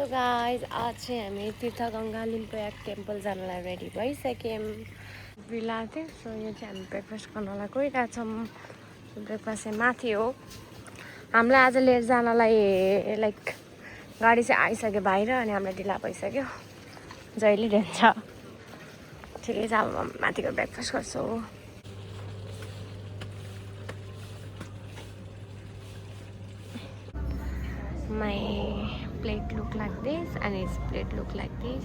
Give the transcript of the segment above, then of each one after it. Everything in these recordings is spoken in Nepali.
सो गाइज आज चाहिँ हामी तीर्थगङ्गा लिम्पोयाक टेम्पल जानलाई रेडी भइसक्यौँ। बिला थियो। सो यो चाहिँ हामी ब्रेकफास्ट गर्नलाई गइरहेछौँ। ब्रेकफास्ट चाहिँ माथि हो। हामीलाई आज लिएर जानलाई लाइक गाडी चाहिँ आइसक्यो बाहिर अनि हामीलाई ढिला भइसक्यो। जहिले ढेन्छ ठिकै छ। अब माथिको ब्रेकफास्ट गर्छौँ। My plate look like this and his plate look like this.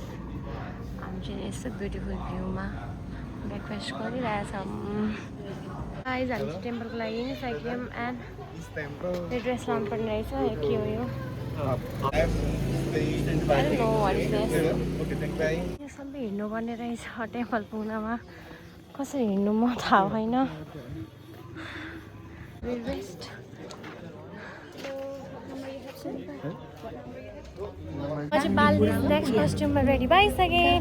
हामी चाहिँ यस्तो ब्युटिफुल भ्यूमा ब्रेकफास्ट गरिरहेछौँ। गाइज हामी चाहिँ टेम्पलको लागि हिँडिसक्यौँ एन्ड यो ड्रेस लानुपर्ने रहेछ। के हो यो? यो सबै हिँड्नुपर्ने रहेछ टेम्पल पुग्नमा। कसरी हिँड्नु म थाहा भएन। चाहिँ बालिस नेक्स्ट कस्ट्युममा रेडी भइसकेँ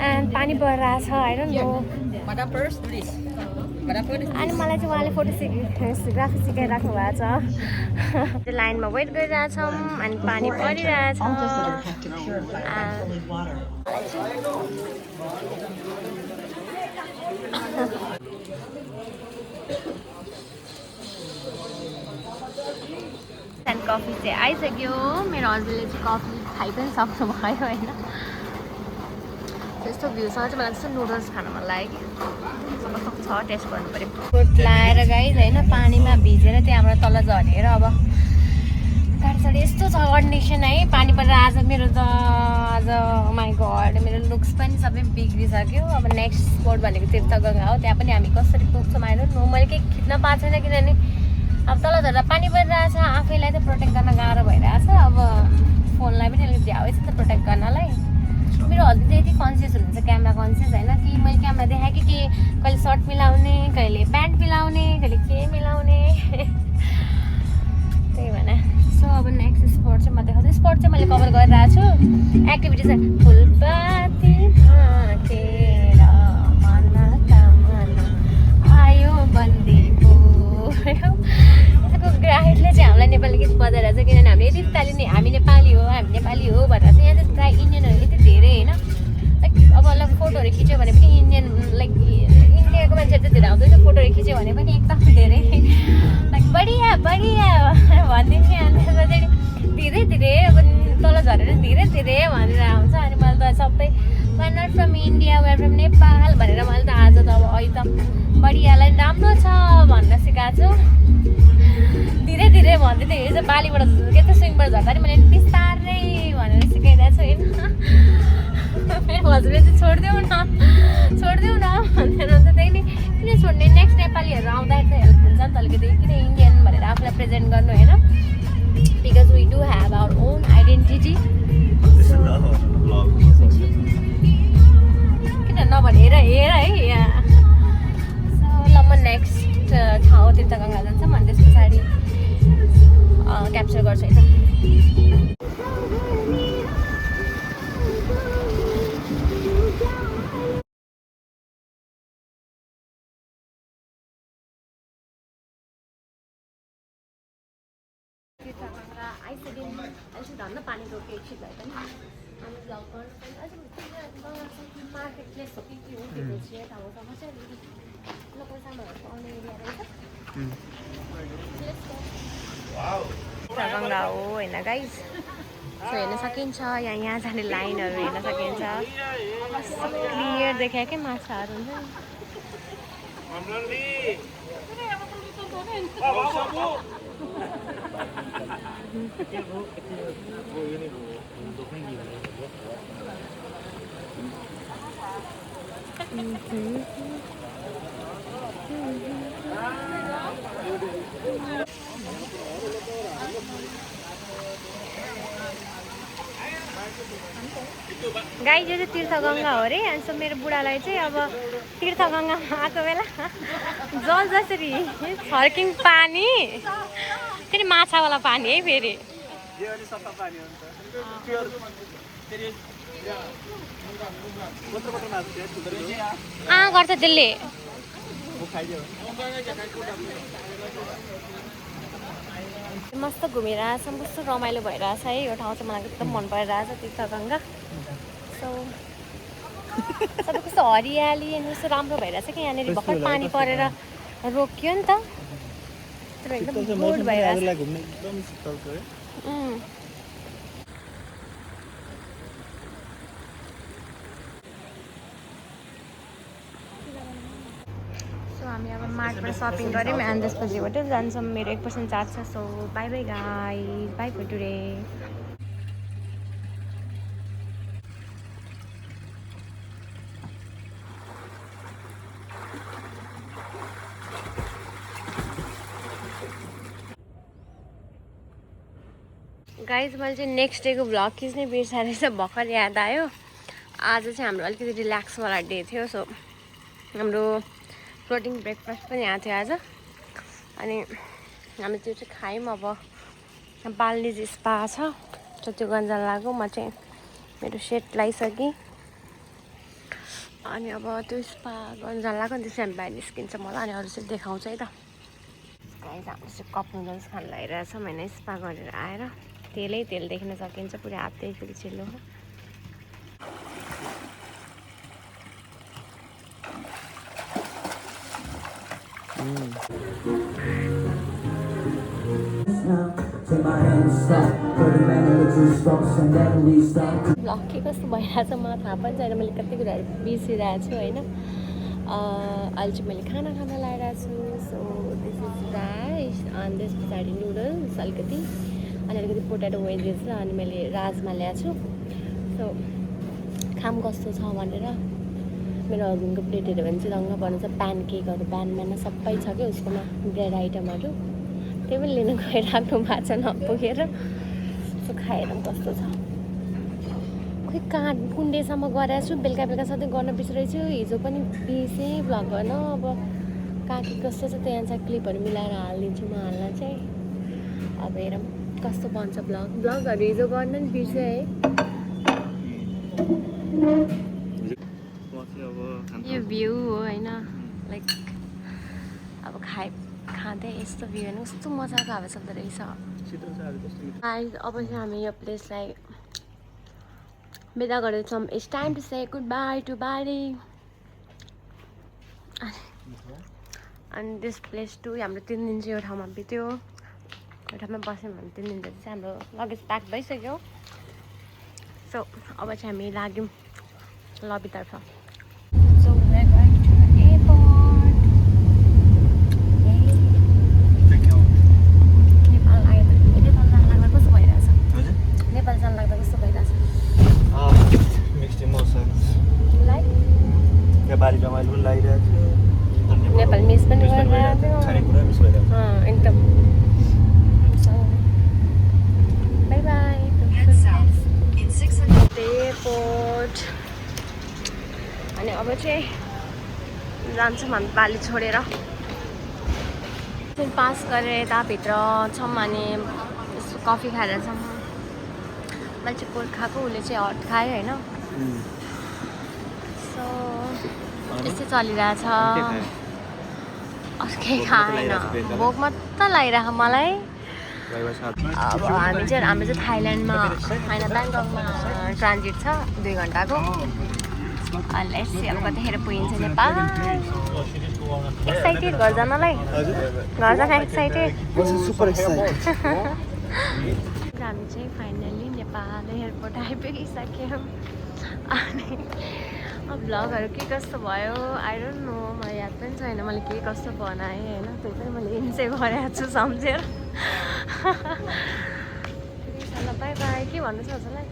एन्ड पानी परिरहेको छ। I don't know. अनि मलाई चाहिँ उहाँले फोटोग्राफी सिकाइराख्नु भएको छ। लाइनमा वेट गरिरहेछौँ अनि पानी परिरहेछ। एन्ड कफी चाहिँ आइसक्यो। मेरो हस्बेन्डले चाहिँ कफी खाइ पनि सक्नु भयो होइन। त्यस्तो भ्यूसँग चाहिँ मलाई त्यस्तो नुडल्स खान मन लाग्यो कि कस्तो छ टेस्ट गर्नु पऱ्यो। कोट लाएर गाइज होइन पानीमा भिजेर त्यहाँबाट तल झरेर अब गाडी साडी यस्तो छ कन्डिसन है। पानी परेर आज मेरो त आज माई गड मेरो लुक्स पनि सबै बिग्रिसक्यो। अब नेक्स्ट स्पोट भनेको तीर्थगङ्गा हो। त्यहाँ पनि हामी कसरी पुग्छौँ आएर नो मैले केही खिच्न पाएको छैन किनभने अब तल झर्दा पानी परिरहेछ। आफैलाई त प्रोटेक्ट गर्न गाह्रो भइरहेछ। अब फोनलाई पनि अलिकति झ्याउ छ त प्रोटेक्ट गर्नलाई। मेरो हस्बेन्ड चाहिँ यति कन्सियस हुनुहुन्छ क्यामेरा कन्सियस होइन कि मैले क्यामेरा देखाएँ कि कहिले सर्ट मिलाउने कहिले प्यान्ट मिलाउने कहिले के मिलाउने त्यही भएर। सो अब नेक्स्ट स्पोट चाहिँ म देखाउँछु। स्पोट चाहिँ मैले कभर गरिरहेको छु। एक्टिभिटी चाहिँ फुलपाती थाकेर आयो बन्दीको यहाँको ग्राहकले चाहिँ हामीलाई नेपाली गीत बजाइरहेको छ किनभने हामीले यति ताली हामी नेपाली हो भनेर चाहिँ यहाँ चाहिँ प्रायः इन्डियनहरू यति धेरै होइन। लाइक अब फोटोहरू खिच्यो भने पनि इन्डियन लाइक इन्डियाको मान्छेहरू चाहिँ धेरै आउँदैन। फोटोहरू खिच्यो भने पनि एकदम धेरै लाइक बढिया बढिया भनिदिन्थेँ। अनि त्यसपछि धीरे धीरे अब तल झरेर धीरे धीरे भनेर आउँछ। अनि मैले त सबै why not from India why from Nepal भनेर मैले त आज त अब अहिले त बढियालाई राम्रो छ भन्न सिकाएको छु। धीरे धीरे भन्दै थियो। यो चाहिँ बालीबाट के त स्विङबाट झर्दा नि मैले बिस्तारै भनेर सिकाइरहेको छु होइन। मेरो हस्बेन्ड चाहिँ छोडिदेऊ न भनेर हुन्छ। त्यही नि किन छोड्ने नेक्स्ट नेपालीहरू आउँदाखेरि चाहिँ हेल्प हुन्छ नि त अलिकति किन इन्डियन भनेर आफूलाई प्रेजेन्ट गर्नु होइन। Because we do have our own identity. किन नभनेर हेर है यहाँ। सो ल म नेक्स्ट ठाउँ तीर्थगङ्गा जान्छौँ अनि त्यस पछाडि क्याप्चर गर्छु है त। तीर्थगङ्गा आइसक्यौँ। अलिक धन्न पानी रोक्यो एकछिन भए पनि हामी भ्लग गर्नु पनि अलिक मार्केट प्लेस हो कि के हो त्यो चाहिँ ठाउँसँग चाहिँ अलिकति लोकलसामानहरूको आउने एरिया रहेछ। तीर्थगङ्गा हो होइन गाइज। सो हेर्न सकिन्छ यहाँ जाने लाइनहरू हेर्न सकिन्छ। क्लियर देखायो क्या माछाहरू हुन्छ गाई। यो चाहिँ तीर्थगङ्गा हो अरे। अनि सो मेरो बुढालाई चाहिँ अब तीर्थगङ्गामा आएको बेला जल जसरी छर्किङ पानी फेरि माछावाला पानी है फेरि गर्छ त्यसले। मस्त घुमिरहेछ कस्तो रमाइलो भइरहेछ है यो ठाउँ चाहिँ मलाई एकदम मन परिरहेछ तीर्थगङ्गा सो सबै कस्तो हरियाली अनि कस्तो राम्रो भइरहेछ कि यहाँनिर भर्खर पानी परेर रोकियो नि त तर एकदम गुड भइरहेछ सो हामी अब मार्टबाट सपिङ गऱ्यौँ अनि त्यसपछि होटेल जान्छौँ मेरो 1% चार्ज छ so bye bye guys bye for today guys मैले चाहिँ नेक्स्ट डेको भ्लग खिच्नै बिर्साएर चाहिँ भर्खर याद आयो आज चाहिँ हाम्रो अलिकति रिल्याक्सवाला डे थियो सो हाम्रो प्रोटिन ब्रेकफास्ट पनि आएको थियो आज अनि हामी त्यो चाहिँ खायौँ अब बाल्नेज स्पा छ सो त्यो गन्जालाको म चाहिँ मेरो सेट लगाइसकेँ अनि अब त्यो स्पा गन्जालाको नि त्यसै हामी बाहिर निस्किन्छ मलाई अनि अरू चाहिँ देखाउँछ है त गाइज हाम्रो चाहिँ कप नुडल्स खान लागिरहेछ होइन स्पा गरेर आएर तेलै तेल देख्न सकिन्छ पुरै हातै फेरि चिल्लो ब्लग के कस्तो भइरहेछ मलाई थाहा पनि छैन मैले कति कुराहरू बिर्सिरहेको छु होइन अहिले चाहिँ मैले खाना खान लागिरहेको छु सो दिस इज राइस अनि त्यस पछाडि नुडल्स अलिकति अनि अलिकति पोटेटो वेजेस र अनि मैले राजमा ल्याएको छु सो खाम कस्तो छ भनेर मेरो हस्बेन्डको प्लेटहरू भने चाहिँ रङ्ग पर्नु छ प्यानकेकहरू बिहान सबै छ क्या उसकोमा ब्रेड आइटमहरू त्यही पनि लिन गइराख्नु भएको छ नपुगेर सो खाएर कस्तो छ खोइ कहाँ कुन डेसम्म गरेको छु बेलुका बेलुका सधैँ गर्न बिर्सिरहेछु हिजो पनि बिर्सेँ भ्लग गर्न अब कहाँ के कस्तो छ त्यहाँ चाहिँ क्लिपहरू मिलाएर हालिदिन्छु म हाल्न चाहिँ अब हेरौँ कस्तो बन्छ ब्लगहरू हिजो गर्न नि बिर्सेँ है यो भ्यू हो होइन लाइक अब खाँदै यस्तो भ्यू होइन कस्तो मजाको हावा चल्दो रहेछ अब चाहिँ हामी यो प्लेसलाई बिदा गर्दैछौँ it's time to say goodbye to Bali अनि दिस प्लेस टु हाम्रो 3 दिन चाहिँ यो ठाउँमा बित्यो यो ठाउँमा बस्यौँ भने 3 दिन चाहिँ हाम्रो लगेज प्याक भइसक्यो सो अब चाहिँ हामी लाग्यौँ लबीतर्फ नेपाल जान लाग्दा कस्तो भइरहेछ नेपाली रमाइलो पनि लागिरहेको थियो नेपाल मिस पनि गरिरहेको थियो एकदम बाई बाई एयरपोर्ट अनि अब चाहिँ जान्छौँ हामी बाली छोडेर पास गरेर यताभित्र छौँ अनि यसो कफी खाएर छौँ मैले चाहिँ कोल्ड खाएको उसले चाहिँ हट खायो होइन सो यस्तै चलिरहेछ अर्कै खाएन भोक मात्र लागिरहेको मलाई अब हाम्रो चाहिँ थाइल्यान्डमा होइन ब्याङ्ककमा ट्रान्जिट छ 2 घन्टाको अनि यसै अब कतिखेर पुगिन्छ नेपाल एक्साइटेड घर जानलाई घर जान एक्साइटेड सुपर एक्साइटेड हामी चाहिँ फाइनल्ली नेपाल एयरपोर्ट आइपुगिसक्यौँ अनि अब भ्लगहरू के कस्तो भयो आई डोन्ट नो मलाई याद पनि छैन मैले के कस्तो बनाएँ होइन त्यही पनि मैले इन्जोय गरेको छु सम्झेर बाई बाई के भन्नु छ हजुरलाई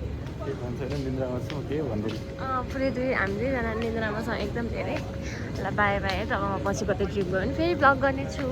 पुरै हामी 2 जना निन्द्रामा छौँ एकदम धेरै ल बाई बाई है तब म पछि कतै ट्रिप गयो भने फेरि भ्लग गर्नेछु